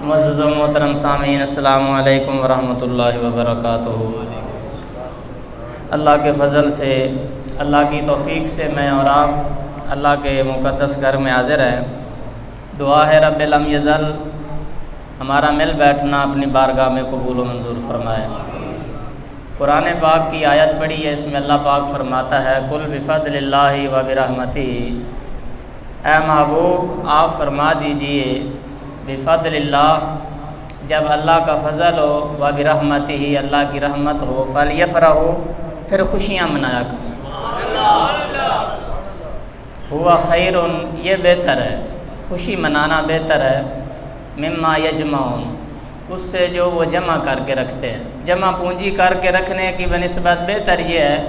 معزز و محترم سامعین، السلام علیکم ورحمۃ اللہ وبرکاتہ۔ اللہ کے فضل سے، اللہ کی توفیق سے میں اور آپ اللہ کے مقدس گھر میں حاضر ہیں۔ دعا ہے رب لم یزل ہمارا مل بیٹھنا اپنی بارگاہ میں قبول و منظور فرمائے۔ قرآن پاک کی آیت پڑھی ہے، اس میں اللہ پاک فرماتا ہے قل بفضل اللہ و برحمتہ، اے محبوب آپ فرما دیجئے بفضل اللہ، جب اللہ کا فضل ہو، و برحمتہ اللہ کی رحمت ہو، فلیفرحوا پھر خوشیاں منایا کرو، ہوا خیر یہ بہتر ہے، خوشی منانا بہتر ہے، مما یجمعون اس سے جو وہ جمع کر کے رکھتے ہیں۔ جمع پونجی کر کے رکھنے کی بنسبت بہتر یہ ہے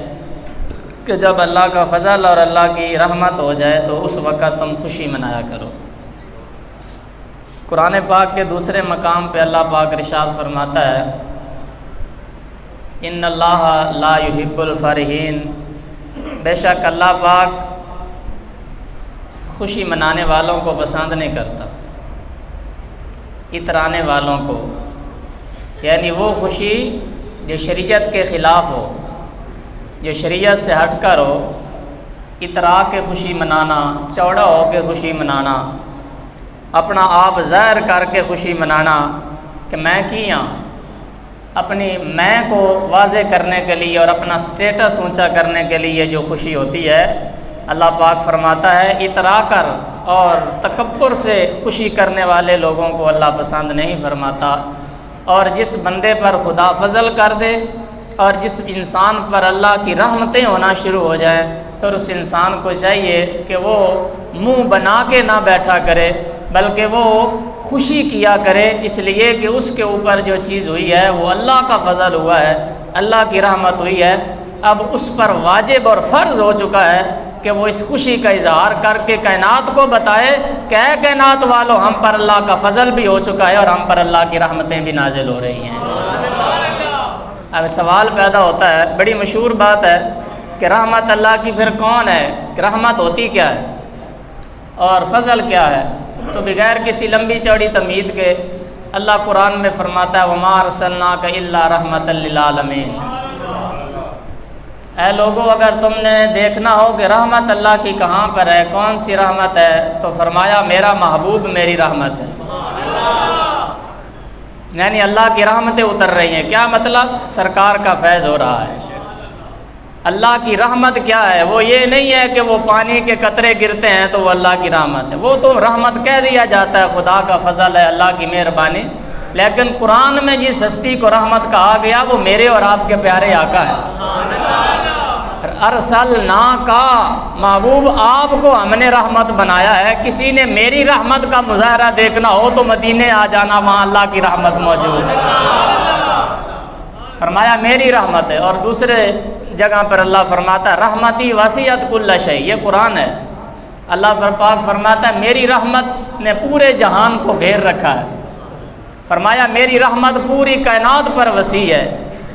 کہ جب اللہ کا فضل اور اللہ کی رحمت ہو جائے تو اس وقت تم خوشی منایا کرو۔ قرآن پاک کے دوسرے مقام پہ اللہ پاک ارشاد فرماتا ہے ان اللہ لا یحب الفرحین، بے شک اللہ پاک خوشی منانے والوں کو پسند نہیں کرتا، اترانے والوں کو، یعنی وہ خوشی جو شریعت کے خلاف ہو، جو شریعت سے ہٹ کر ہو، اترا کے خوشی منانا، چوڑا ہو کے خوشی منانا، اپنا آپ ظاہر کر کے خوشی منانا کہ میں کیا، اپنی میں کو واضح کرنے کے لیے اور اپنا سٹیٹس اونچا کرنے کے لیے جو خوشی ہوتی ہے، اللہ پاک فرماتا ہے اترا کر اور تکبر سے خوشی کرنے والے لوگوں کو اللہ پسند نہیں فرماتا۔ اور جس بندے پر خدا فضل کر دے اور جس انسان پر اللہ کی رحمتیں ہونا شروع ہو جائیں، پھر اس انسان کو چاہیے کہ وہ منہ بنا کے نہ بیٹھا کرے، بلکہ وہ خوشی کیا کرے، اس لیے کہ اس کے اوپر جو چیز ہوئی ہے وہ اللہ کا فضل ہوا ہے، اللہ کی رحمت ہوئی ہے۔ اب اس پر واجب اور فرض ہو چکا ہے کہ وہ اس خوشی کا اظہار کر کے کائنات کو بتائے کہ اے کائنات والو، ہم پر اللہ کا فضل بھی ہو چکا ہے اور ہم پر اللہ کی رحمتیں بھی نازل ہو رہی ہیں۔ اب سوال پیدا ہوتا ہے، بڑی مشہور بات ہے کہ رحمت اللہ کی پھر کون ہے، کہ رحمت ہوتی کیا ہے اور فضل کیا ہے؟ تو بغیر کسی لمبی چوڑی تمہید کے اللہ قرآن میں فرماتا ہے وَمَا أَرْسَلْنَاكَ إِلَّا رَحْمَةً لِّلْعَالَمِينَ، اے لوگوں اگر تم نے دیکھنا ہو کہ رحمت اللہ کی کہاں پر ہے، کون سی رحمت ہے، تو فرمایا میرا محبوب میری رحمت ہے، یعنی اللہ کی رحمتیں اتر رہی ہیں۔ کیا مطلب؟ سرکار کا فیض ہو رہا ہے۔ اللہ کی رحمت کیا ہے؟ وہ یہ نہیں ہے کہ وہ پانی کے قطرے گرتے ہیں تو وہ اللہ کی رحمت ہے، وہ تو رحمت کہہ دیا جاتا ہے، خدا کا فضل ہے، اللہ کی مہربانی، لیکن قرآن میں جس ہستی کو رحمت کہا گیا وہ میرے اور آپ کے پیارے آقا ہے۔ ارسلنا کا محبوب آپ کو ہم نے رحمت بنایا ہے۔ کسی نے میری رحمت کا مظاہرہ دیکھنا ہو تو مدینے آ جانا، وہاں اللہ کی رحمت موجود ہے۔ فرمایا میری رحمت ہے۔ اور دوسرے جگہ پر اللہ فرماتا ہے رحمتی وسعت کل شیء، یہ قرآن ہے۔ اللہ پاک فرماتا ہے میری رحمت نے پورے جہان کو گھیر رکھا ہے۔ فرمایا میری رحمت پوری کائنات پر وسیع ہے،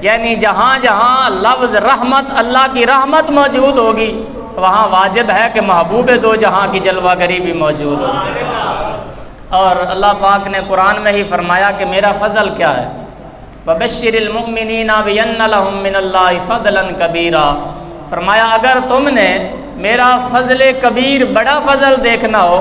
یعنی جہاں جہاں لفظ رحمت، اللہ کی رحمت موجود ہوگی، وہاں واجب ہے کہ محبوب دو جہاں کی جلوہ گری بھی موجود ہوگی۔ اور اللہ پاک نے قرآن میں ہی فرمایا کہ میرا فضل کیا ہے، وَبَشِّرِ الْمُؤْمِنِينَ بِأَنَّ لَهُم مِّنَ اللَّهِ فَضْلًا كَبِيرًا، فرمایا اگر تم نے میرا فضل کبیر، بڑا فضل دیکھنا ہو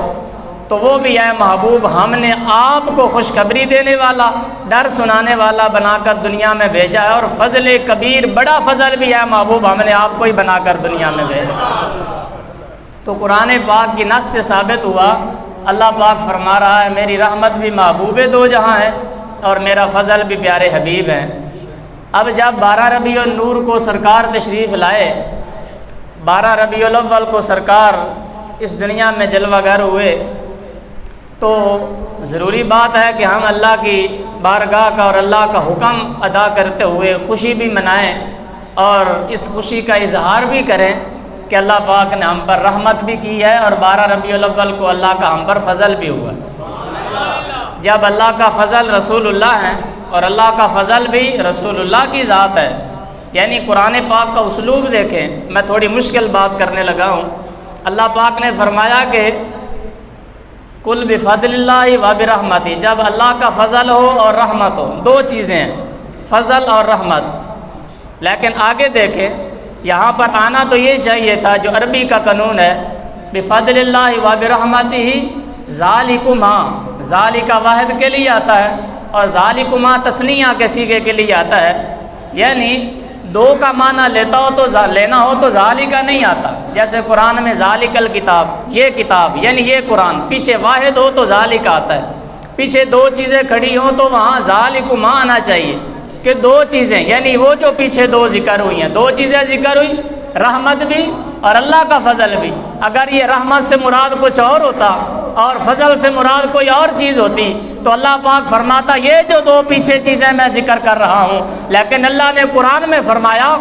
تو وہ بھی ہے محبوب، ہم نے آپ کو خوشخبری دینے والا، ڈر سنانے والا بنا کر دنیا میں بھیجا ہے، اور فضل کبیر، بڑا فضل بھی ہے محبوب، ہم نے آپ کو ہی بنا کر دنیا میں بھیجا۔ تو قرآن پاک کی نص سے ثابت ہوا اللہ پاک فرما رہا ہے میری رحمت بھی محبوب دو جہاں ہے اور میرا فضل بھی پیارے حبیب ہیں۔ اب جب 12 ربیع النور کو سرکار تشریف لائے، 12 ربیع الاول کو سرکار اس دنیا میں جلوہ گر ہوئے، تو ضروری بات ہے کہ ہم اللہ کی بارگاہ کا اور اللہ کا حکم ادا کرتے ہوئے خوشی بھی منائیں اور اس خوشی کا اظہار بھی کریں کہ اللہ پاک نے ہم پر رحمت بھی کی ہے اور 12 ربیع الاول کو اللہ کا ہم پر فضل بھی ہوا۔ جب اللہ کا فضل رسول اللہ ہے اور اللہ کا فضل بھی رسول اللہ کی ذات ہے، یعنی قرآن پاک کا اسلوب دیکھیں، میں تھوڑی مشکل بات کرنے لگا ہوں۔ اللہ پاک نے فرمایا کہ کل بفضل اللہ و برحمتہ، جب اللہ کا فضل ہو اور رحمت ہو، دو چیزیں ہیں، فضل اور رحمت۔ لیکن آگے دیکھیں، یہاں پر آنا تو یہ چاہیے تھا جو عربی کا قانون ہے، بفضل اللہ و برحمتہ ذالکما، ذالکا واحد کے لیے آتا ہے اور ذالکما تثنیہ کے صیغے کے لیے آتا ہے، یعنی دو کا معنی لینا ہو تو ذالکا نہیں آتا۔ جیسے قرآن میں ذالک الکتاب، یہ کتاب یعنی یہ قرآن، پیچھے واحد ہو تو ذالکا آتا ہے، پیچھے دو چیزیں کھڑی ہوں تو وہاں ذالکما آنا چاہیے کہ دو چیزیں، یعنی وہ جو پیچھے دو ذکر ہوئی ہیں، دو چیزیں ذکر ہوئی، رحمت بھی اور اللہ کا فضل بھی۔ اگر یہ رحمت سے مراد کچھ اور ہوتا اور فضل سے مراد کوئی اور چیز ہوتی تو اللہ پاک فرماتا یہ جو دو پیچھے چیزیں میں ذکر کر رہا ہوں، لیکن اللہ نے قرآن میں فرمایا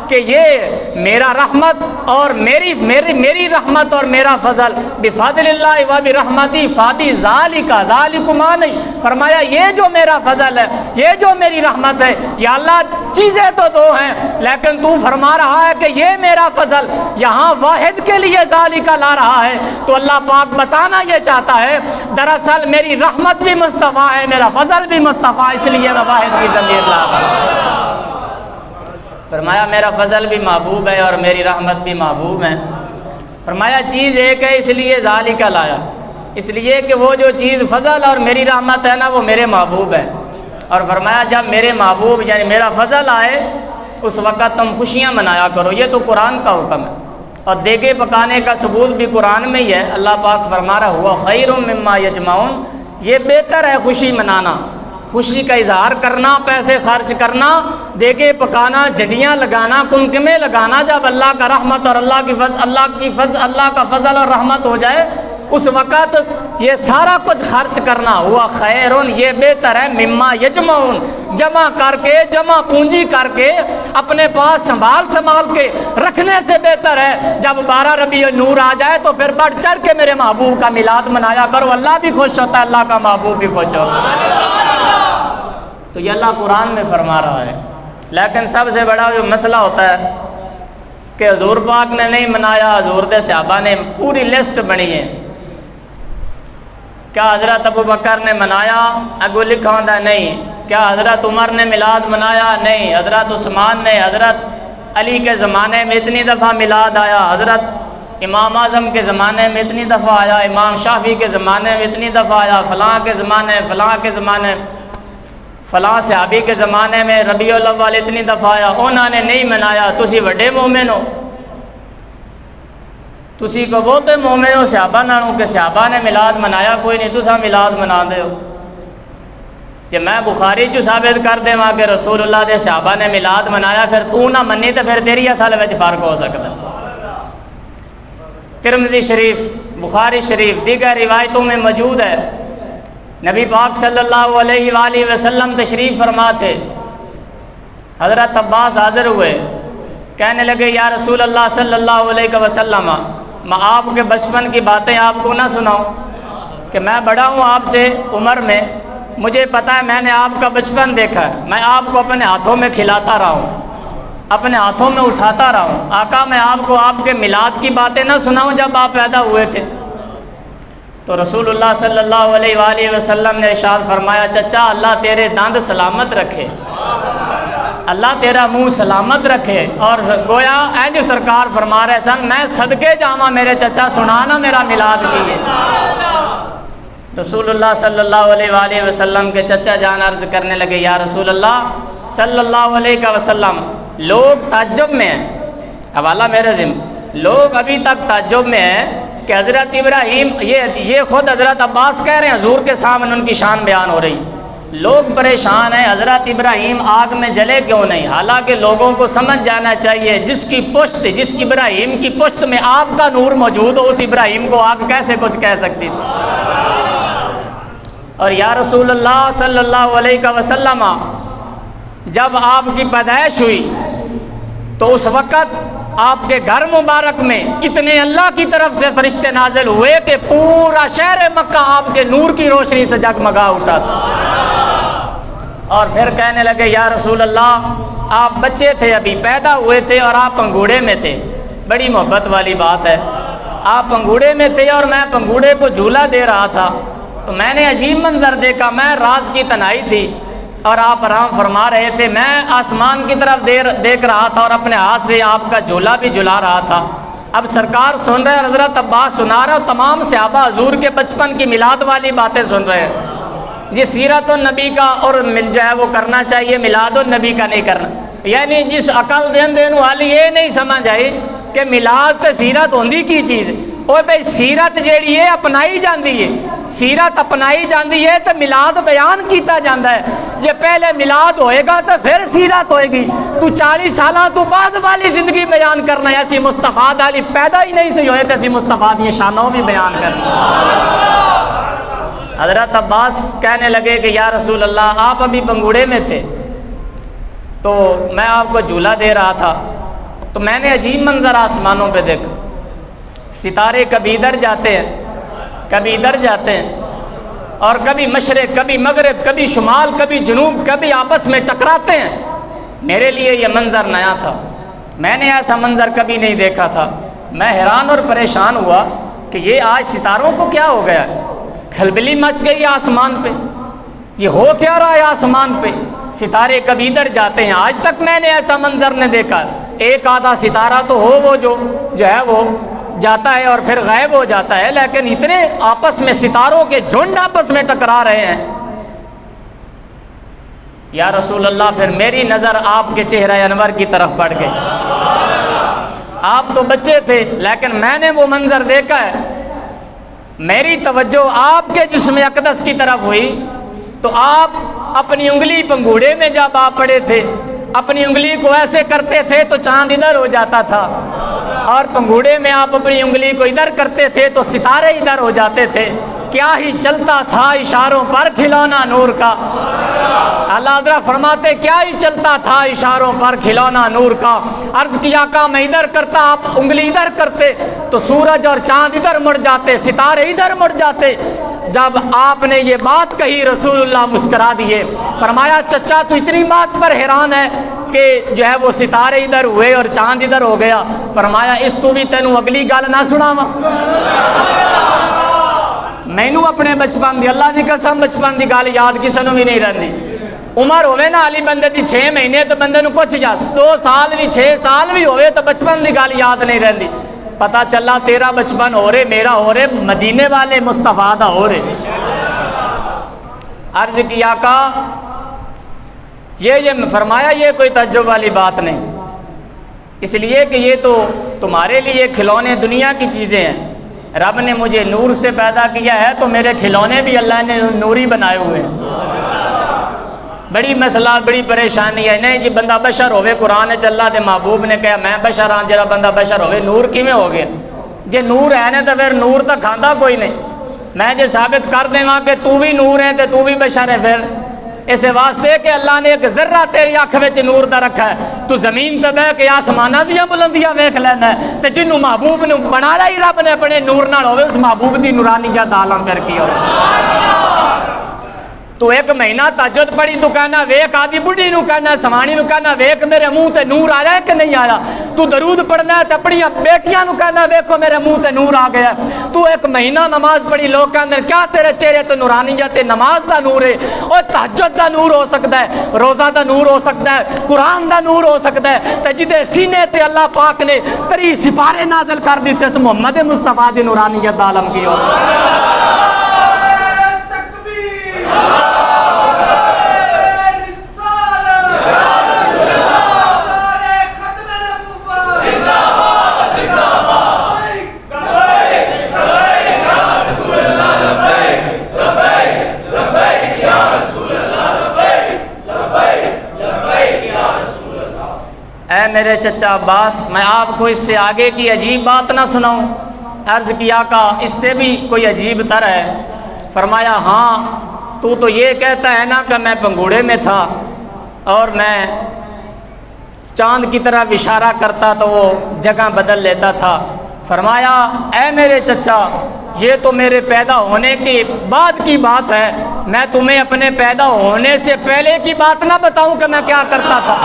کہ یہ میرا رحمت اور میری رحمت اور میرا فضل، بفضل اللہ و برحمتہ فادی ذالکا، ذالکما نہیں، فرمایا یہ جو میرا فضل ہے، یہ جو میری رحمت ہے، یا اللہ چیزیں تو دو ہیں لیکن تو فرما رہا ہے کہ یہ میرا فضل، یہاں واحد کے لیے ذالکا لا رہا ہے، تو اللہ پاک بتانا یہ چاہتا ہے دراصل میری رحمت بھی مصطفیٰ ہے، میرا فضل بھی مصطفیٰ، اس لیے میں واحد کی ضمیر لا رہا ہوں۔ فرمایا میرا فضل بھی محبوب ہے اور میری رحمت بھی محبوب ہے۔ فرمایا چیز ایک ہے اس لیے ذالکا لایا، اس لیے کہ وہ جو چیز فضل اور میری رحمت ہے نا وہ میرے محبوب ہے، اور فرمایا جب میرے محبوب یعنی میرا فضل آئے اس وقت تم خوشیاں منایا کرو، یہ تو قرآن کا حکم ہے، اور دیگے پکانے کا ثبوت بھی قرآن میں ہی ہے۔ اللہ پاک فرما رہا ہوا خیر مما یجمعون، یہ بہتر ہے خوشی منانا، خوشی کا اظہار کرنا، پیسے خرچ کرنا، دیگے پکانا، جھنڈیاں لگانا، کمکمے لگانا، جب اللہ کا رحمت اور اللہ کا فضل اور رحمت ہو جائے اس وقت یہ سارا کچھ خرچ کرنا ہوا خیرون، یہ بہتر ہے مما یجمعون، جمع کر کے، جمع پونجی کر کے اپنے پاس سنبھال کے رکھنے سے بہتر ہے جب 12 ربیع نور آ جائے تو پھر بڑھ چڑھ کے میرے محبوب کا میلاد منایا کرو، اللہ بھی خوش ہوتا ہے، اللہ کا محبوب بھی خوش ہوتا ہے۔ تو یہ اللہ قرآن میں فرما رہا ہے۔ لیکن سب سے بڑا جو مسئلہ ہوتا ہے کہ حضور پاک نے نہیں منایا، حضور دے صحابہ نے، پوری لسٹ بنی ہے، کیا حضرت ابو بکر نے منایا؟ اگو لکھا ہوتا ہے نہیں۔ کیا حضرت عمر نے میلاد منایا؟ نہیں۔ حضرت عثمان نے، حضرت علی کے زمانے میں اتنی دفعہ میلاد آیا، حضرت امام اعظم کے زمانے میں اتنی دفعہ آیا، امام شافعی کے زمانے میں اتنی دفعہ آیا، فلاں کے زمانے، فلاں صحابی کے زمانے میں ربیع الاول اتنی دفعہ آیا، انہوں نے نہیں منایا، تسی وڈے مومن ہو، تسی کو بہتے مومن ہو صحابہ نالوں کہ صحابہ نے میلاد منایا کوئی نہیں، تسا میلاد منا دے ہو۔ کہ میں بخاری جو ثابت کر دے وہاں کہ رسول اللہ دے صحابہ نے میلاد منایا، پھر تو نہ منی تو پھر تیری اصل وچ فرق ہو سکتا ہے۔ ترمذی شریف، بخاری شریف، دیگر روایتوں میں موجود ہے، نبی پاک صلی اللہ علیہ وآلہ وسلم تشریف فرما تھے، حضرت عباس حاضر ہوئے، کہنے لگے یا رسول اللہ صلی اللہ علیہ وسلم، میں آپ کے بچپن کی باتیں آپ کو نہ سناؤں کہ میں بڑا ہوں آپ سے عمر میں، مجھے پتا ہے میں نے آپ کا بچپن دیکھا ہے، میں آپ کو اپنے ہاتھوں میں کھلاتا رہا ہوں، اپنے ہاتھوں میں اٹھاتا رہا ہوں، آقا میں آپ کو آپ کے میلاد کی باتیں نہ سناؤں جب آپ پیدا ہوئے تھے؟ تو رسول اللہ صلی اللہ علیہ وآلہ وسلم نے ارشاد فرمایا چچا اللہ تیرے داند سلامت رکھے، اللہ تیرا منہ سلامت رکھے، اور گویا جو سرکار فرما رہے سن میں صدقے جاواں میرے چچا سنانا میرا میلاد کیے۔ رسول اللہ صلی اللہ علیہ وآلہ وسلم کے چچا جان عرض کرنے لگے یا رسول اللہ صلی اللہ علیہ وسلم، لوگ تعجب میں ہیں، حوالہ میرے ذمہ، لوگ ابھی تک تعجب میں ہیں کہ حضرت ابراہیم، یہ خود حضرت عباس کہہ رہے ہیں، حضور کے سامنے ان کی شان بیان ہو رہی، لوگ پریشان ہیں حضرت ابراہیم آگ میں جلے کیوں نہیں، حالانکہ لوگوں کو سمجھ جانا چاہیے جس ابراہیم کی پشت میں آپ کا نور موجود ہو، اس ابراہیم کو آگ کیسے کچھ کہہ سکتی تھی؟ اور یا رسول اللہ صلی اللہ علیہ وسلم جب آپ کی پیدائش ہوئی تو اس وقت آپ کے گھر مبارک میں اتنے اللہ کی طرف سے فرشتے نازل ہوئے کہ پورا شہر مکہ آپ کے نور کی روشنی سے جگمگا اٹھا تھا۔ اور پھر کہنے لگے یا رسول اللہ آپ بچے تھے، ابھی پیدا ہوئے تھے اور آپ انگوڑے میں تھے، بڑی محبت والی بات ہے، آپ پنگوڑے میں تھے اور میں پنگوڑے کو جھولا دے رہا تھا، تو میں نے عجیب منظر دیکھا، میں رات کی تنہائی تھی اور آپ آرام فرما رہے تھے، میں آسمان کی طرف دیکھ رہا تھا اور اپنے ہاتھ سے آپ کا جھولا بھی جھلا رہا تھا۔ اب سرکار سن رہے ہیں، حضرت عباس سنا رہے، اور تمام صحابہ حضور کے بچپن کی میلاد والی باتیں سن رہے ہیں، جس سیرت النبی کا اور جو ہے وہ کرنا چاہیے، میلاد النبی کا نہیں کرنا، یعنی جس عقل دین والی یہ نہیں سمجھ آئی کہ میلاد تے سیرت ہوندی کی چیز، اور بھائی سیرت جیڑی ہے اپنائی جاندی ہے، سیرت اپنائی جاندی ہے تو میلاد بیان کیتا جاندہ ہے۔ یہ پہلے میلاد ہوئے گا تو پھر سیرت ہوئے گی، تو 40 سالہ تو بعد والی زندگی بیان کرنا ہے، ایسی مصطفیٰ علی پیدا ہی نہیں سے ہوئے تھے، ایسی مصطفیٰ یہ شانوں بھی بیان کرنا۔ حضرت عباس کہنے لگے کہ یا رسول اللہ، آپ ابھی پنگوڑے میں تھے تو میں آپ کو جھولا دے رہا تھا، تو میں نے عجیب منظر آسمانوں پہ دیکھا، ستارے کبھی ادھر جاتے ہیں کبھی ادھر جاتے ہیں، اور کبھی مشرق کبھی مغرب کبھی شمال کبھی جنوب، کبھی آپس میں ٹکراتے ہیں۔ میرے لیے یہ منظر نیا تھا، میں نے ایسا منظر کبھی نہیں دیکھا تھا۔ میں حیران اور پریشان ہوا کہ یہ آج ستاروں کو کیا ہو گیا، کھلبلی مچ گئی آسمان پہ، یہ ہو کیا رہا ہے آسمان پہ، ستارے کبھی ادھر جاتے ہیں۔ آج تک میں نے ایسا منظر نہیں دیکھا، ایک آدھا ستارہ تو ہو وہ جو ہے وہ جاتا ہے اور پھر غائب ہو جاتا ہے، لیکن اتنے آپس میں ستاروں کے جھنڈ آپس میں ٹکرا رہے ہیں۔ یا رسول اللہ، پھر میری نظر آپ کے چہرہ انور کی طرف پڑ گئی۔ آپ تو بچے تھے لیکن میں نے وہ منظر دیکھا ہے، میری توجہ آپ کے جسم اقدس کی طرف ہوئی، تو آپ اپنی انگلی پنگوڑے میں جب آپ پڑے تھے، اپنی انگلی کو ایسے کرتے تھے تو چاند ادھر ہو جاتا تھا، اور پنگوڑے میں آپ اپنی انگلی کو ادھر کرتے تھے تو ستارے ادھر ہو جاتے تھے۔ کیا ہی چلتا تھا اشاروں پر کھلونا نور کا، اللہ حضرت فرماتے کیا ہی چلتا تھا اشاروں پر کھلونا نور کا۔ عرض کیا کہ میں ادھر کرتا، آپ انگلی ادھر کرتے تو سورج اور چاند ادھر مڑ جاتے، ستارے ادھر مڑ جاتے۔ جب آپ نے یہ بات کہی رسول اللہ مسکرا دیے، فرمایا چچا تو اتنی بات پر حیران ہے کہ جو ہے وہ ستارے ادھر ہوئے اور چاند ادھر ہو گیا؟ فرمایا اس تو بھی تینوں اگلی گل نہ سناواں، مینوں اپنے بچپن دی اللہ دی قسم بچپن دی گل یاد کسی نوں بھی نہیں رہندی۔ عمر ہوئے نا علی بندے دی 6 مہینے تو بندے نوں کچھ جا 2 سال بھی 6 سال بھی ہوئے تو بچپن دی گل یاد نہیں رہندی۔ پتہ چلا تیرا بچپن ہو رہے، میرا ہو رہے، مدینے والے مصطفیٰ دا ہو رہے۔ عرض کیا کہ یہ فرمایا یہ کوئی تعجب والی بات نہیں، اس لیے کہ یہ تو تمہارے لیے کھلونے دنیا کی چیزیں ہیں، رب نے مجھے نور سے پیدا کیا ہے تو میرے کھلونے بھی اللہ نے نوری بنائے ہوئے ہیں۔ بڑی مسئلہ بڑی پریشانی ہے، نہیں جی بندہ بشر ہوئے، قرآن اللہ دے محبوب نے کہا میں بشر ہاں، جرا بندہ بشر ہوئے نور کیویں ہو گیا؟ جے نور ہے نا تو پھر نور تو کھاندہ کوئی نہیں، میں جے ثابت کر دیں وہاں کہ تو بھی نور ہے تو بھی بشر ہے، پھر اس واسطے کہ اللہ نے ایک ذرہ تیری آنکھ وچ نور دا رکھا ہے، تو زمین تے بہ کے آسماناں دیاں بلندیاں ویکھ لینا ہے، تے جنوں محبوب نے بنایا ہی رب نے اپنے نور نال ہوئے، اس محبوب دی نورانیت عالم پھر کی ہوئے۔ تو 1 مہینہ تہجد پڑھی تو کہنا ویک آدھی بڑھی نو کہنا سمانی نو کہنا ویک میرے منہ تے نور آیا ہے کہ نہیں آیا، تو درود پڑھنا ہے تے اپنی بیٹیاں نو کہنا ویکھو میرے منہ تے نور آ گیا، تو 1 مہینہ نماز پڑھی لوگ کہندے کیا تیرے چہرے تے نورانیت نماز دا نور ہے، اور تہجد دا نور ہو سکتا ہے، روزہ دا نور ہو سکتا ہے، قرآن دا نور ہو سکتا ہے، تے جدے سینے تے اللہ پاک نے 3 سپارے نازل کر دیتے اس محمد مصطفیٰ دی نورانیت عالم کی ہو۔ اے میرے چچا عباس، میں آپ کو اس سے آگے کی عجیب بات نہ سناؤں؟ عرض کیا کہ اس سے بھی کوئی عجیب تر ہے؟ فرمایا ہاں، تو یہ کہتا ہے نا کہ میں پنگوڑے میں تھا اور میں چاند کی طرف اشارہ کرتا تو وہ جگہ بدل لیتا تھا۔ فرمایا اے میرے چچا، یہ تو میرے پیدا ہونے کے بعد کی بات ہے، میں تمہیں اپنے پیدا ہونے سے پہلے کی بات نہ بتاؤں کہ میں کیا کرتا تھا؟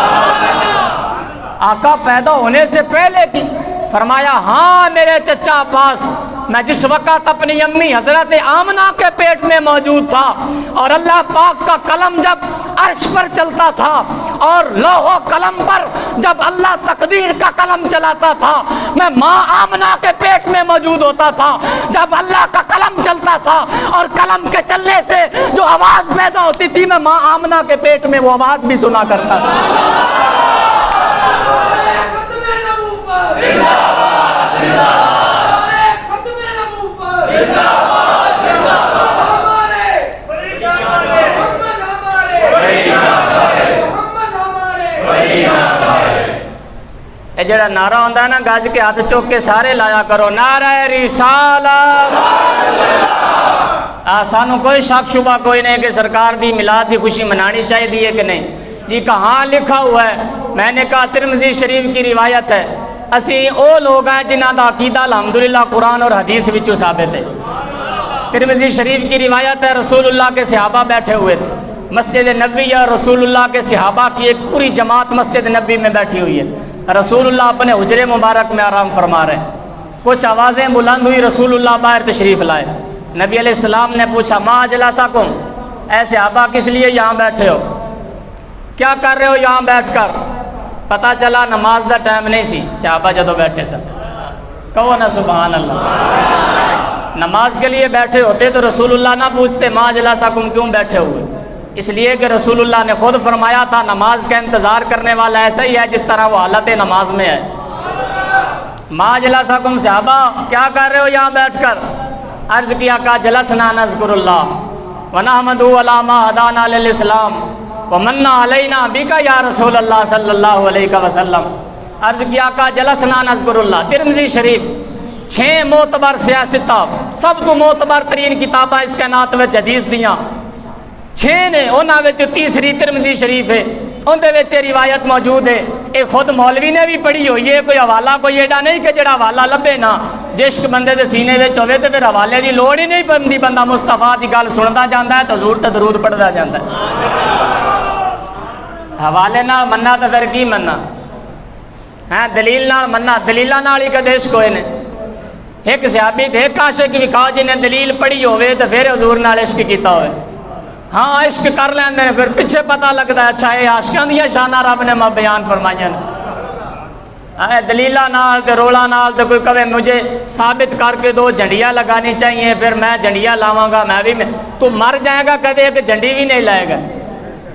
آقا پیدا ہونے سے پہلے کی فرمایا ہاں میرے چچا عباس، میں جس وقت اپنی امی حضرت آمنہ کے پیٹ میں موجود تھا اور اللہ پاک کا قلم جب عرش پر چلتا تھا اور لوح و قلم پر جب اللہ تقدیر کا قلم چلاتا تھا، میں ماں آمنہ کے پیٹ میں موجود ہوتا تھا۔ جب اللہ کا قلم چلتا تھا اور قلم کے چلنے سے جو آواز پیدا ہوتی تھی، میں ماں آمنہ کے پیٹ میں وہ آواز بھی سنا کرتا تھا۔ یہ جڑا نعرہ ہوندہ ہے نا، گاج کے ہاتھ چوک کے سارے لایا کرو، نعرہ رسالت۔ سانو کوئی شک شبہ کوئی نہیں کہ سرکار دی میلاد دی خوشی منانی چاہیے دی ہے کہ نہیں جی، کہاں لکھا ہوا ہے؟ میں نے کہا ترمذی شریف کی روایت ہے، اسی او لوگ ہیں جنہاں دا عقیدہ الحمدللہ قرآن اور حدیث وچوں ثابت ہے۔ ترمذی شریف کی روایت ہے، رسول اللہ کے صحابہ بیٹھے ہوئے تھے مسجد نبوی، اور رسول اللہ کے صحابہ کی ایک پوری جماعت مسجد نبوی میں بیٹھی ہوئی ہے۔ رسول اللہ اپنے حجرے مبارک میں آرام فرما رہے ہیں، کچھ آوازیں بلند ہوئی، رسول اللہ باہر تشریف لائے۔ نبی علیہ السلام نے پوچھا ما جلسکم، اے صحابہ کس لیے یہاں بیٹھے ہو، کیا کر رہے ہو یہاں بیٹھ کر؟ پتہ چلا نماز دا ٹائم نہیں سی، صحابہ جدو بیٹھے سن، کہو نا سبحان اللہ۔ نماز کے لیے بیٹھے ہوتے تو رسول اللہ نہ پوچھتے ما جلسکم کیوں بیٹھے ہوئے، اس لیے کہ رسول اللہ نے خود فرمایا تھا نماز کا انتظار کرنے والا ایسا ہی ہے جس طرح وہ حالت نماز میں ہے۔ ما جلسکم، صحابہ کیا کر رہے ہو یہاں بیٹھ کر؟ عرض کیا کہ جلسنا نذکر اللہ ونحمدہ علی ما ہدانا للاسلام ومن علینا بک یا رسول اللہ صلی اللہ علیہ وسلم۔ عرض کیا کہ جلسنا نذکر اللہ۔ ترمذی شریف 6 معتبر سیاستہ، سب تو معتبر ترین کتاباں اس کائنات وچ حدیث دیاں 6 نے، انہاں وچ تیسری ترمذی شریف ہے، اندے وچ روایت موجود ہے، یہ خود مولوی نے بھی پڑھی ہوئی ہے، کوئی حوالہ کوئی ایڈا نہیں کہ جڑا حوالہ لبے نا، جشک بندے دے سینے وچ ہوے تے پھر حوالے دی لوڑ ہی نہیں پندی، بندہ مصطفیٰ دی گل سندا جاندا ہے تے حضور تے درود پڑھدا جاندا ہے۔ حوالے نال مننا تے پھر کی مننا ہے؟ دلیل نال مننا، دلیلاں نال ہی کدے عشق ہوئے نے۔ ایک صحابی تے ایک عاشق وکھاؤ جنہیں دلیل پڑھی ہوئے تے پھر حضور نال عشق کیتا ہوئے، ہاں عشق کر لیندے نے، پھر پیچھے پتہ لگتا ہے اچھا یہ عاشقاں دیا شانہ رب نے بیان فرمائیاں نے۔ دلیلہ نال تے رولا نال تے کوئی کہے مجھے ثابت کر کے دو جھنڈیاں لگانی چاہیے، پھر میں جھنڈیاں لاواں گا، میں بھی تو مر جائے گا کدے ایک جھنڈی بھی نہیں لائے گا۔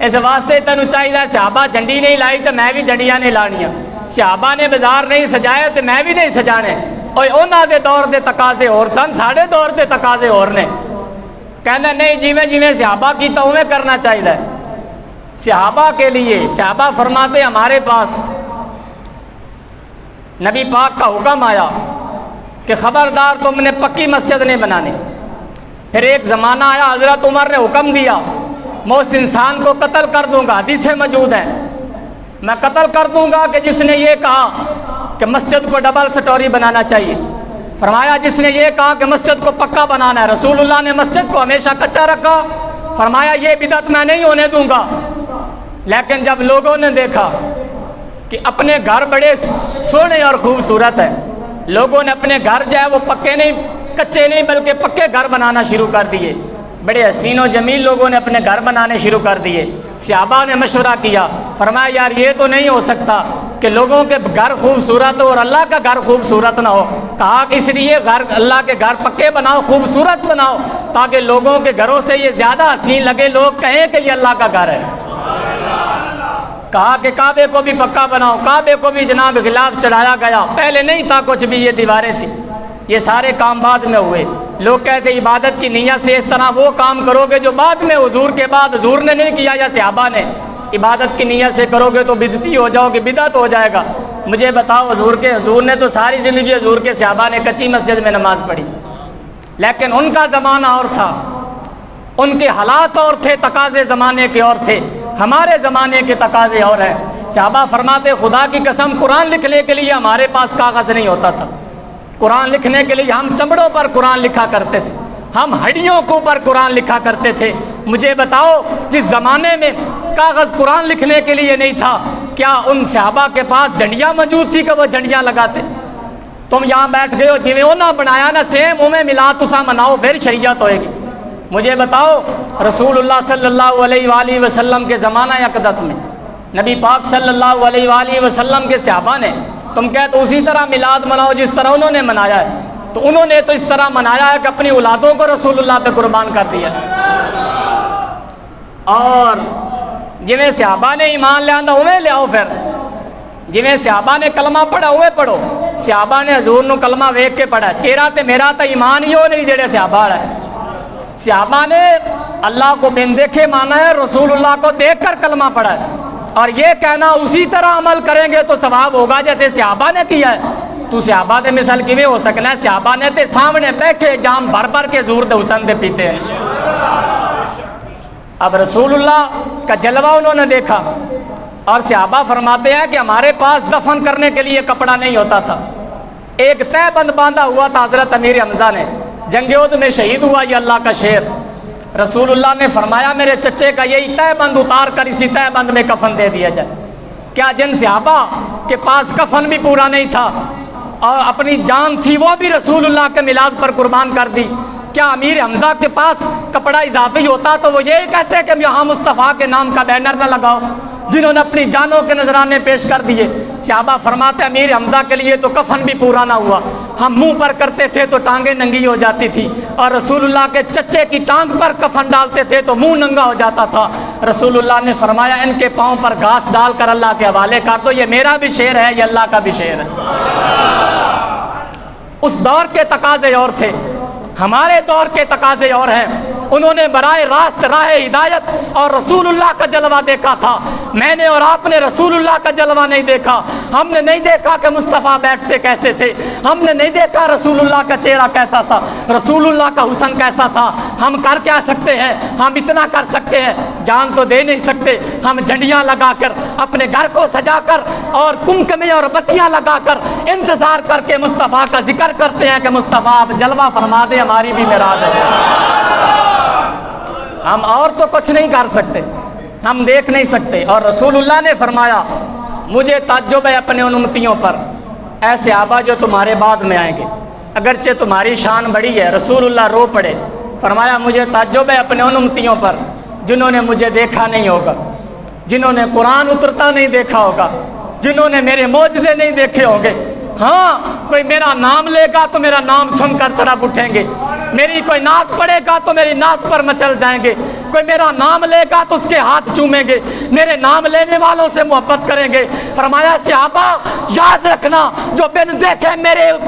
اس واسطے تینوں چاہیے صحابہ جھنڈی نہیں لائی تو میں بھی جھنڈیاں نہیں لانیاں، صحابہ نے بازار نہیں سجائے تو میں بھی نہیں سجانے، اور انہاں دے دور دے تقاضے اور سن، ساڑھے دور دے تقاضے اور نے۔ کہنا نہیں جیویں جیویں صحابہ کی تو انہیں کرنا چاہیے۔ صحابہ کے لیے صحابہ فرماتے ہمارے پاس نبی پاک کا حکم آیا کہ خبردار تم نے پکی مسجد نہیں بنانی۔ پھر ایک زمانہ آیا حضرت عمر نے حکم دیا میں اس انسان کو قتل کر دوں گا، حدیثیں موجود ہیں، میں قتل کر دوں گا کہ جس نے یہ کہا کہ مسجد کو ڈبل سٹوری بنانا چاہیے۔ فرمایا جس نے یہ کہا کہ مسجد کو پکا بنانا ہے، رسول اللہ نے مسجد کو ہمیشہ کچا رکھا، فرمایا یہ بدعت میں نہیں ہونے دوں گا۔ لیکن جب لوگوں نے دیکھا کہ اپنے گھر بڑے سونے اور خوبصورت ہیں، لوگوں نے اپنے گھر جو ہے وہ پکے نہیں کچے نہیں بلکہ پکے گھر بنانا شروع کر دیے، بڑے حسین و جمیل لوگوں نے اپنے گھر بنانے شروع کر دیے۔ صحابہ نے مشورہ کیا، فرمایا یار یہ تو نہیں ہو سکتا کہ لوگوں کے گھر خوبصورت ہو اور اللہ کا گھر خوبصورت نہ ہو۔ کہا کہ اس لیے گھر اللہ کے گھر پکے بناؤ، خوبصورت بناؤ، تاکہ لوگوں کے گھروں سے یہ زیادہ حسین لگے، لوگ کہیں کہ یہ اللہ کا گھر ہے۔ کہا کہ کعبے کو بھی پکا بناؤ، کعبے کو بھی جناب غلاف چڑھایا گیا، پہلے نہیں تھا کچھ بھی، یہ دیواریں تھیں، یہ سارے کام بعد میں ہوئے۔ لوگ کہتے عبادت کی نیت سے اس طرح وہ کام کرو گے جو بعد میں حضور کے بعد حضور نے نہیں کیا یا صحابہ نے، عبادت کی نیت سے کرو گے تو بدعتی ہو جاؤ گے، بدعت ہو جائے گا۔ مجھے بتاؤ حضور نے تو ساری زندگی حضور کے صحابہ نے کچی مسجد میں نماز پڑھی، لیکن ان کا زمانہ اور تھا، ان کے حالات اور تھے، تقاضے زمانے کے اور تھے، ہمارے زمانے کے تقاضے اور ہیں۔ صحابہ فرماتے خدا کی قسم قرآن لکھنے کے لیے ہمارے پاس کاغذ نہیں ہوتا تھا، قرآن لکھنے کے لیے ہم چمڑوں پر قرآن لکھا کرتے تھے، ہم ہڈیوں کے اوپر قرآن لکھا کرتے تھے۔ مجھے بتاؤ جس زمانے میں کاغذ قرآن لکھنے کے لیے نہیں تھا، کیا ان صحابہ کے پاس جھنڈیاں موجود تھی کہ وہ جھنڈیاں لگاتے؟ تم یہاں بیٹھ گئے ہو جویں انہاں بنایا نا سیم اویں ملاد تساں مناؤ پھر شریعت ہوئے گی۔ مجھے بتاؤ رسول اللہ صلی اللہ علیہ وآلہ وسلم کے زمانہ اقدس میں نبی پاک صلی اللہ علیہ وآلہ وسلم کے صحابہ نے، تم کہتے اسی طرح میلاد مناؤ جس طرح انہوں نے منایا ہے، تو انہوں نے تو اس طرح منایا ہے کہ اپنی اولادوں کو رسول اللہ پہ قربان کر دیا۔ اور جویں صحابہ نے ایمان لے آندا اویں لیاؤ، پھر جویں صحابہ نے کلمہ پڑھا اویں پڑھو۔ صحابہ نے حضور نو کلمہ ویکھ کے پڑھا، تیرا تے میرا تے ایمان ہی ہو نہیں جڑے صحابہ ہے۔ صحابہ نے اللہ کو بن دیکھے مانا ہے، رسول اللہ کو دیکھ کر کلمہ پڑھا ہے، اور یہ کہنا اسی طرح عمل کریں گے تو ثواب ہوگا جیسے صحابہ نے کیا ہے۔ تو صحابہ دے مثال کیویں ہو سکنا ہے؟ صحابہ نے تے سامنے بیٹھے جام بھر بھر کے حضور دے حسن دے پیتے ہیں۔ اب رسول اللہ کا جلوہ انہوں نے دیکھا، اور صحابہ فرماتے ہیں کہ ہمارے پاس دفن کرنے کے لیے کپڑا نہیں ہوتا تھا، ایک تہ بند باندھا ہوا تھا حضرت امیر حمزہ نے، جنگ احد میں شہید ہوا یہ اللہ کا شیر۔ رسول اللہ نے فرمایا میرے چچے کا یہی تہ بند اتار کر اسی تہ بند میں کفن دے دیا جائے۔ کیا جن صحابہ کے پاس کفن بھی پورا نہیں تھا اور اپنی جان تھی وہ بھی رسول اللہ کے میلاد پر قربان کر دی، کیا امیر حمزہ کے پاس کپڑا اضافی ہوتا تو وہ یہی کہتے کہ یہاں مصطفیٰ کے نام کا بینر نہ لگاؤ، جنہوں نے اپنی جانوں کے نذرانے پیش کر دیے؟ صحابہ فرماتے امیر حمزہ کے لیے تو کفن بھی پورا نہ ہوا، ہم منہ پر کرتے تھے تو ٹانگیں ننگی ہو جاتی تھی، اور رسول اللہ کے چچے کی ٹانگ پر کفن ڈالتے تھے تو منہ ننگا ہو جاتا تھا۔ رسول اللہ نے فرمایا ان کے پاؤں پر گھاس ڈال کر اللہ کے حوالے کر دو، یہ میرا بھی شعر ہے، یہ اللہ کا بھی شعر ہے۔ اس دور کے تقاضے اور تھے، ہمارے دور کے تقاضے اور ہیں۔ انہوں نے براہ راست راہ ہدایت اور رسول اللہ کا جلوہ دیکھا تھا، میں نے اور آپ نے رسول اللہ کا جلوہ نہیں دیکھا۔ ہم نے نہیں دیکھا کہ مصطفیٰ بیٹھتے کیسے تھے، ہم نے نہیں دیکھا رسول اللہ کا چہرہ کیسا تھا، رسول اللہ کا حسن کیسا تھا۔ ہم کر کیا سکتے ہیں؟ ہم اتنا کر سکتے ہیں، جان تو دے نہیں سکتے، ہم جھنڈیاں لگا کر اپنے گھر کو سجا کر اور کمکمے اور بتیاں لگا کر انتظار کر کے مصطفیٰ کا ذکر کرتے ہیں کہ مصطفیٰ آپ جلوہ فرما دیں، ہماری بھی میراث ہے۔ ہم اور تو کچھ نہیں کر سکتے، ہم دیکھ نہیں سکتے۔ اور رسول اللہ نے فرمایا مجھے تعجب ہے اپنے ان امتیوں پر، اے صحابہ جو تمہارے بعد میں آئیں گے، اگرچہ تمہاری شان بڑی ہے۔ رسول اللہ رو پڑے، فرمایا مجھے تعجب ہے اپنے ان امتیوں پر جنہوں نے مجھے دیکھا نہیں ہوگا، جنہوں نے قرآن اترتا نہیں دیکھا ہوگا، جنہوں نے میرے معجزے نہیں دیکھے ہوں گے۔ ہاں کوئی میرا نام لے گا تو میرا نام سن کر تڑپ اٹھیں گے، میری کوئی نعت پڑھے گا تو میری نعت پر مچل جائیں گے، کوئی میرا نام لے گا تو اس کے ہاتھ چومیں گے، میرے نام لینے والوں سے محبت کریں گے۔ فرمایا صحابہ یاد رکھنا جو بن دیکھے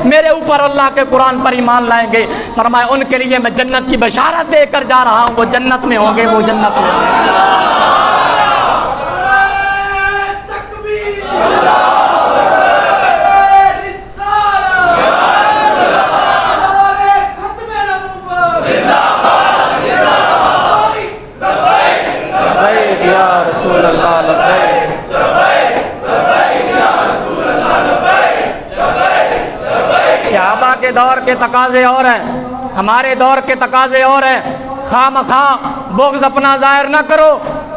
میرے اوپر اللہ کے قرآن پر ایمان لائیں گے، فرمایا ان کے لیے میں جنت کی بشارت دے کر جا رہا ہوں، وہ جنت میں ہوں گے، وہ جنت میں ہوں گے۔ صحابہ کے دور کے تقاضے اور ہیں، ہمارے دور کے تقاضے اور ہیں۔ خواہ مخواہ بغض اپنا ظاہر نہ کرو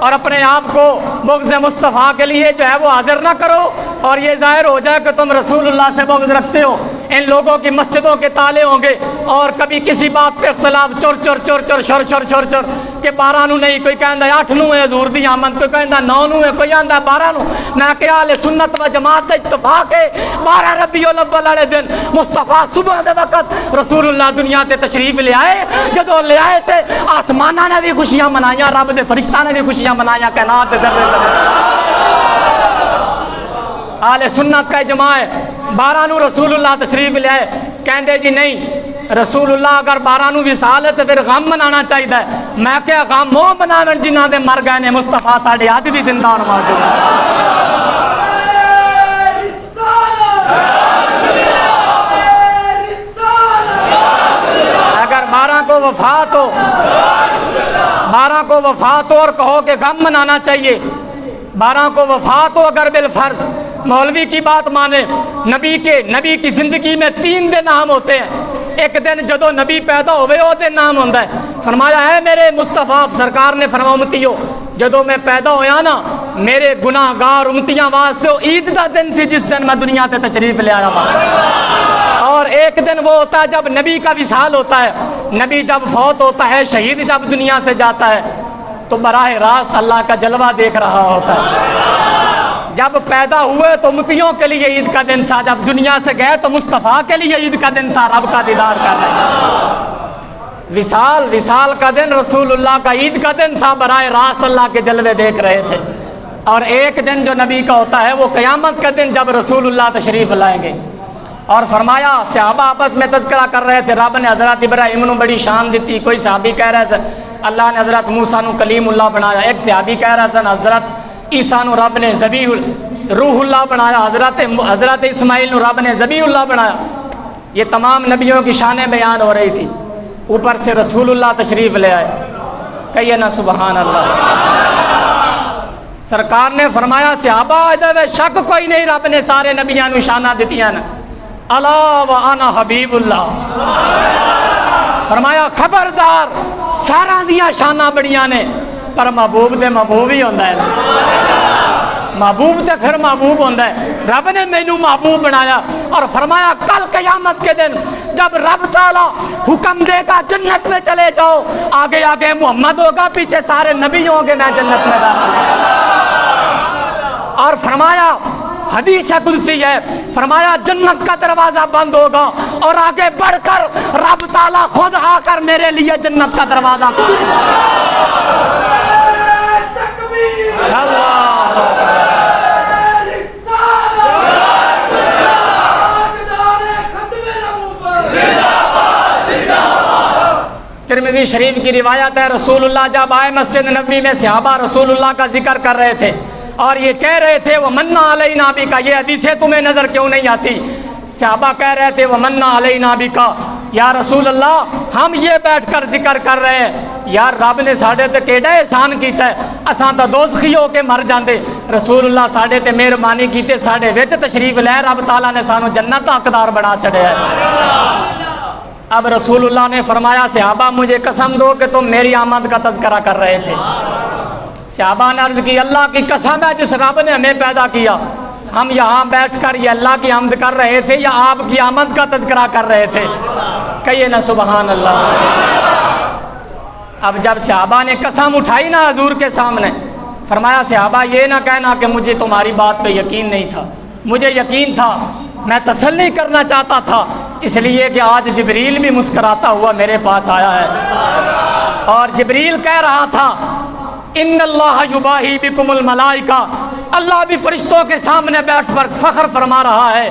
اور اپنے آپ کو بغض مصطفیٰ کے لیے جو ہے وہ حاضر نہ کرو، اور یہ ظاہر ہو جائے کہ تم رسول اللہ سے بغض رکھتے ہو۔ ان لوگوں کی مسجدوں کے تالے ہوں گے اور کبھی کسی بات پہ اختلاف چور چور چور چور شور شور شور چور کہ 12 نو نہیں، کوئی کہندا 8 نو ہے حضور دی آمد، کوئی کہندا 9 نو ہے، کوئی آندا 12 نو۔ میں کہ اہل سنت و جماعت اتفاق ہے 12 ربیع الاول والے دن مصطفیٰ صبح دے وقت رسول اللہ دنیا تے تشریف لے آئے، جدوں لے آئے تے آسماناں نے بھی خوشیاں منائیاں، رب دے فرشتاں نے بھی خوشیاں منائیاں، کائنات دے ذرے اہل سنت کا اجماع ہے 12 نو رسول اللہ تشریف لے آئے۔ کہندے جی نہیں، رسول اللہ اگر 12 نو وصال ہے تو پھر غم منانا چاہیے۔ میں کیا غم وہ مناون جنہاں دے مر گئے نے، مصطفیٰ ساڈے اج بھی زندہ اور موجود ہے۔ اگر 12 کو وفات ہو، 12 کو وفات ہو اور کہو کہ غم منانا چاہیے، 12 کو وفات ہو اگر بالفرض، مولوی کی بات مانے، نبی کی زندگی میں 3 دن اہم ہوتے ہیں۔ ایک دن جدو نبی پیدا ہوئے وہ دن نام ہوتا ہے۔ فرمایا ہے میرے مصطفیٰ سرکار نے فرمایا امتیو جدو میں پیدا ہویا نا میرے گناہ گار امتیاں واسطے عید دا دن سی جس دن میں دنیا تے تشریف لے آیا ہوں، اور ایک دن وہ ہوتا ہے جب نبی کا وصال ہوتا ہے، نبی جب فوت ہوتا ہے، شہید جب دنیا سے جاتا ہے تو براہ راست اللہ کا جلوہ دیکھ رہا ہوتا ہے۔ جب پیدا ہوئے تو امتیوں کے لیے عید کا دن تھا، جب دنیا سے گئے تو مصطفیٰ کے لیے عید کا دن تھا، رب کا دیدار کر رہے۔ وصال کا دن رسول اللہ کا عید کا دن تھا، براہ راست اللہ کے جلوے دیکھ رہے تھے۔ اور ایک دن جو نبی کا ہوتا ہے وہ قیامت کا دن، جب رسول اللہ تشریف لائیں گے۔ اور فرمایا صحابہ آپس میں تذکرہ کر رہے تھے، رب نے حضرت ابراہیم نو بڑی شان دیتی، کوئی صحابی کہہ رہے تھے اللہ نے حضرت موسیٰ نو کلیم اللہ بنایا، ایک صحابی کہہ رہا تھا حضرت عیسیٰ نو رب نے ذبیح روح اللہ بنایا، حضرت اسماعیل نو رب نے ذبیح اللہ بنایا۔ یہ تمام نبیوں کی شانیں بیان ہو رہی تھی، اوپر سے رسول اللہ تشریف لے آئے، کہیے نا سبحان اللہ۔ سرکار نے فرمایا صحابہ ادھر شک کوئی نہیں، رب نے سارے نبیاں نو شانہ دیتیاں نا، الا وانا حبیب اللہ۔ فرمایا خبردار سارا دیا شانہ بڑیاں نے، پر محبوب دے محبوب ہی ہوندہ ہے، محبوب تے پھر محبوب ہوندہ ہے۔ رب نے مینوں محبوب بنایا اور فرمایا کل قیامت کے دن جب رب تعالیٰ حکم دے گا جنت میں چلے جاؤ، آگے آگے محمد ہوگا، پیچھے سارے نبی ہوں گے، میں جنت میں داخل۔ اور فرمایا حدیث قدسی ہے، فرمایا جنت کا دروازہ بند ہوگا اور آگے بڑھ کر رب تعالیٰ خود آ کر میرے لیے جنت کا دروازہ ترمذی شریف کی روایت ہے، رسول اللہ جب آئے مسجد نبوی میں صحابہ رسول اللہ کا ذکر کر رہے تھے اور یہ کہہ رہے تھے وَمَنَّ عَلَيْنَا بِكَ، یہ حدیثیں تمہیں نظر کیوں نہیں آتی؟ صحابہ کہہ رہے تھے وَمَنَّ عَلَيْنَا بِكَ، یا رسول اللہ ہم یہ بیٹھ کر ذکر کر رہے ہیں، یار رب نے ساڑھے تے کیڑا احسان کیتا ہے، اساں تا دوزخی ہو کے مر جاندے، رسول اللہ ساڑھے تے مہربانی کیتے، ساڑھے وچ تشریف لے، رب تعالیٰ نے سانو جنت دا حقدار بنا چھڑے ہے۔ اب رسول اللہ نے فرمایا صحابہ مجھے قسم دو کہ تم میری آمد کا تذکرہ کر رہے تھے۔ صحابہ نے عرض کی اللہ کی قسم ہے جس رب نے ہمیں پیدا کیا، ہم یہاں بیٹھ کر یہ اللہ کی حمد کر رہے تھے یا آپ کی آمد کا تذکرہ کر رہے تھے؟ کہیے نا سبحان اللہ۔ اب جب صحابہ نے قسم اٹھائی نا حضور کے سامنے، فرمایا صحابہ یہ نہ کہنا کہ مجھے تمہاری بات پہ یقین نہیں تھا، مجھے یقین تھا، میں تسلی کرنا چاہتا تھا، اس لیے کہ آج جبریل بھی مسکراتا ہوا میرے پاس آیا ہے اور جبریل کہہ رہا تھا ان اللہ یباہی بکم الملائکہ، اللہ بھی فرشتوں کے سامنے بیٹھ کر فخر فرما رہا ہے،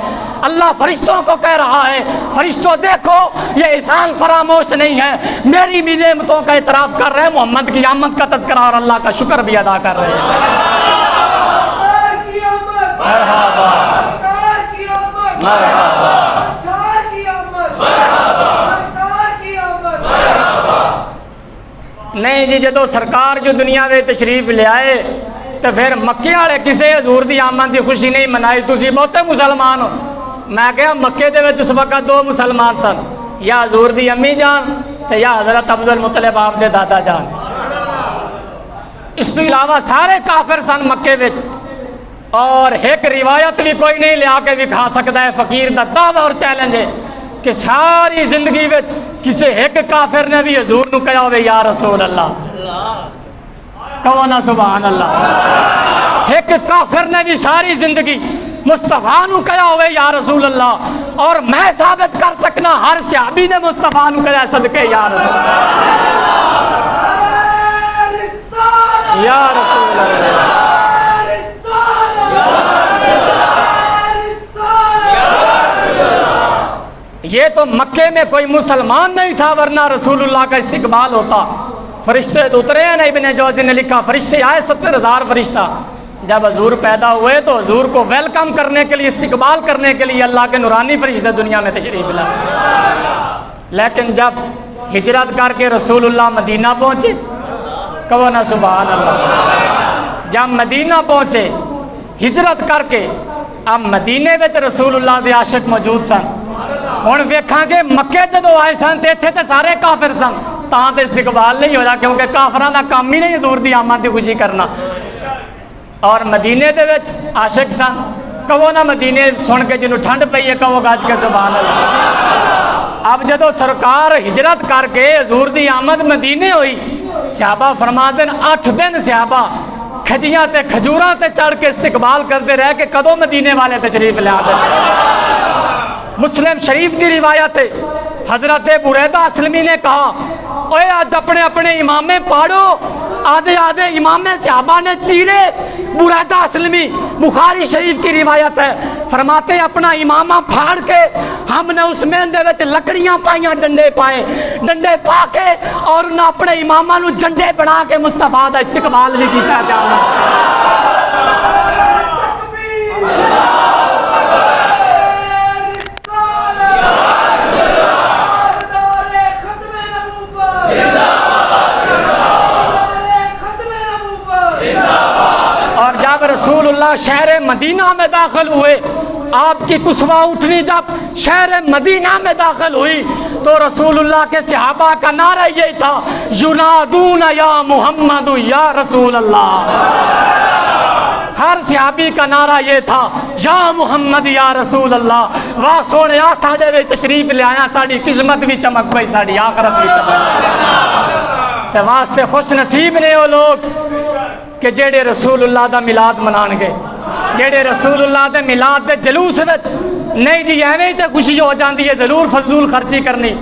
اللہ فرشتوں کو کہہ رہا ہے فرشتوں دیکھو یہ احسان فراموش نہیں ہے، میری بھی نعمتوں کا اعتراف کر رہے ہیں، محمد کی آمد کا تذکرہ اور اللہ کا شکر بھی ادا کر رہے ہیں۔ مرحبا مرحبا نہیں جی، جدو سرکار جو دنیا میں تشریف لے آئے تو پھر مکے والے کسے حضور دی آمد دی خوشی نہیں منائی، تسی بہتے مسلمان ہو۔ میں کہا مکے دے وچ اس وقت دو مسلمان سن، یا حضور دی امی جان تے یا حضرت عبد المطلب آپ دے دادا جان، اس کے علاوہ سارے کافر سن مکے وچ، اور ایک روایت بھی کوئی نہیں لیا کے دکھا سکتا ہے، فقیر دا دعویٰ اور چیلنج ہے کہ ساری زندگی میں کسی ایک کافر نے بھی حضور نو کہا ہوئے یا رسول اللہ، کہو نا سبحان اللہ، ایک کافر نے بھی ساری زندگی مصطفیٰ نو کہا ہوئے یا رسول اللہ، اور میں ثابت کر سکنا ہر صحابی نے مصطفیٰ نو کہا صدقے یا رسول اللہ، یا رسول اللہ۔ یہ تو مکے میں کوئی مسلمان نہیں تھا ورنہ رسول اللہ کا استقبال ہوتا، فرشتے تو اترے ہیں نا، ابن جوزی نے لکھا فرشتے آئے 70,000 فرشتہ، جب حضور پیدا ہوئے تو حضور کو ویلکم کرنے کے لیے، استقبال کرنے کے لیے اللہ کے نورانی فرشتے دنیا میں تشریف لائے۔ لیکن جب ہجرت کر کے رسول اللہ مدینہ پہنچے، کہو نا سبحان اللہ، جب مدینہ پہنچے ہجرت کر کے، اب مدینے میں رسول اللہ دے عاشق موجود سن، ہن ویکھاں گے مکے جدو آئے سن تے اتھے تے سارے کافر سن، تاں تے استقبال نہیں ہویا کیونکہ کافراں دا کام ہی نہیں حضور دی آمد دی خوشی کرنا، اور مدینے دے وچ عاشق سن، کہو نا مدینے سن کے جنہوں ٹھنڈ پئی ہے کہو گج کے سبحان اللہ۔ اب جدو سرکار ہجرت کر کے حضور دی آمد مدینے ہوئی، صحابہ فرماتے ہیں 8 دن صحابہ کھجیاں تے کھجوراں تے چڑھ کے استقبال کرتے رہ کہ کدو مدینے والے تشریف لے آتے۔ مسلم شریف دی روایت ہے، حضرت بریدہ اسلمی نے کہا اوے آج اپنے اپنے امامے پاڑو، آدھے آدھے امامے صحابہ نے چیرے۔ بریدہ اسلمی بخاری شریف کی روایت ہے، فرماتے ہیں اپنا امامہ پھاڑ کے ہم نے اس میں دے وچ لکڑیاں پائیاں، ڈنڈے پائے، ڈنڈے پا کے اور انہیں اپنے امامہ نو جنڈے بنا کے مصطفیٰ دا استقبال بھی کیتا جانا۔ اور جب رسول اللہ شہر مدینہ میں داخل ہوئے، آپ کی کسوہ اٹھنی جب شہر مدینہ میں داخل ہوئی تو رسول اللہ کے صحابہ کا نعرہ یہی تھا، ینادون یا محمد یا رسول اللہ۔ ہر صحابی کا نعرہ یہ تھا، یا محمد یا رسول اللہ۔ واہ سونے آ ساڑھے وے تشریف لے آیا، ساڑھی قسمت بھی چمک پئی، ساڑھی آخرت بھی چمک۔ سواس سے خوش نصیب نے وہ لوگ کہ جیڑے رسول اللہ دا میلاد منان گے، جیڑے رسول اللہ دے میلاد دے جلوس وچ نہیں جی ایویں تے خوشی ہو جاندی ہے، ضرور فضول خرچی کرنی،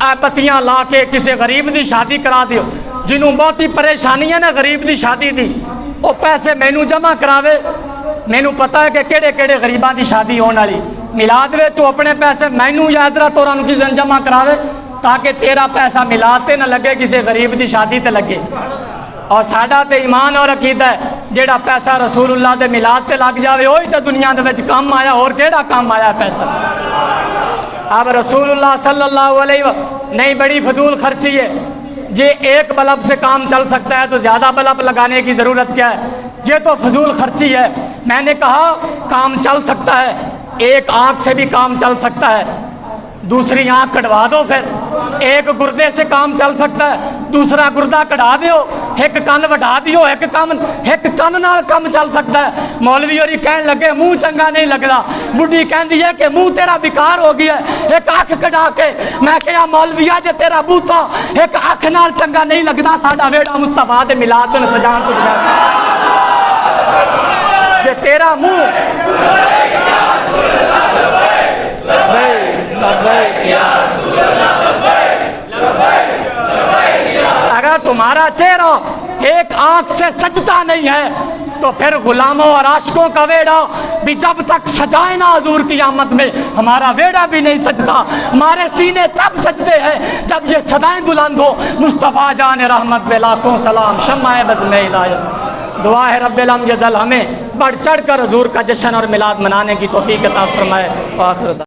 اے پتیاں لا کے کسی غریب دی شادی کرا دیو، جنہوں بہتی پریشانی ہے نا غریب دی شادی دی، وہ پیسے مینوں جمع کراوے، مینوں پتہ ہے کہ کیڑے کیڑے غریباں دی شادی ہونے والی، میلاد وچ وہ اپنے پیسے مینوں یا حضرت ہوراں نوں کسی دن جمع کراوے تاکہ تیرا پیسہ میلاد تے نہ لگے، کسی غریب دی شادی تے لگے۔ اور ساڈا تے ایمان اور عقیدہ ہے جیڑا پیسہ رسول اللہ دے میلاد تے لگ جاوے وہی تے دنیا دے وچ کام آیا، اور کیڑا کام آیا پیسہ۔ اب رسول اللہ صلی اللہ علیہ وسلم نہیں، بڑی فضول خرچی ہے، یہ ایک بلب سے کام چل سکتا ہے تو زیادہ بلب لگانے کی ضرورت کیا ہے؟ یہ تو فضول خرچی ہے۔ میں نے کہا کام چل سکتا ہے، ایک آنکھ سے بھی کام چل سکتا ہے، دوسری آنکھ کٹوا دو، پھر ایک گردے سے کام چل سکتا ہے، دوسرا گردہ کٹا دیو، ایک کن وڈا دیو، ایک کن نال کام چل سکتا ہے۔ مولوی اور کہن لگے منہ چنگا نہیں لگدا، بڈھی کہندی ہے کہ منہ تیرا بیکار ہو گیا ہے، ایک آنکھ کٹا کے۔ میں کہیا مولویا جے تیرا بوتھا ایک آنکھ نال چنگا نہیں لگدا، ساڈا ویڑا مصطفیٰ دے میلاد نوں سجان تو بغیر جے تیرا منہ اگر تمہارا چہرہ ایک آنکھ سے سجدہ نہیں ہے تو پھر غلاموں اور عاشقوں کا ویڑا بھی جب تک سجائے نا حضور کی آمد میں، ہمارا ویڑا بھی نہیں سجتا۔ ہمارے سینے تب سجدے ہیں جب یہ صدائیں بلند ہو، مصطفیٰ جان رحمت بے لاکھوں سلام، شمع بز میں ہدایت۔ دعا ہے رب العالمین ہمیں بڑھ چڑھ کر حضور کا جشن اور میلاد منانے کی توفیق عطا فرمائے۔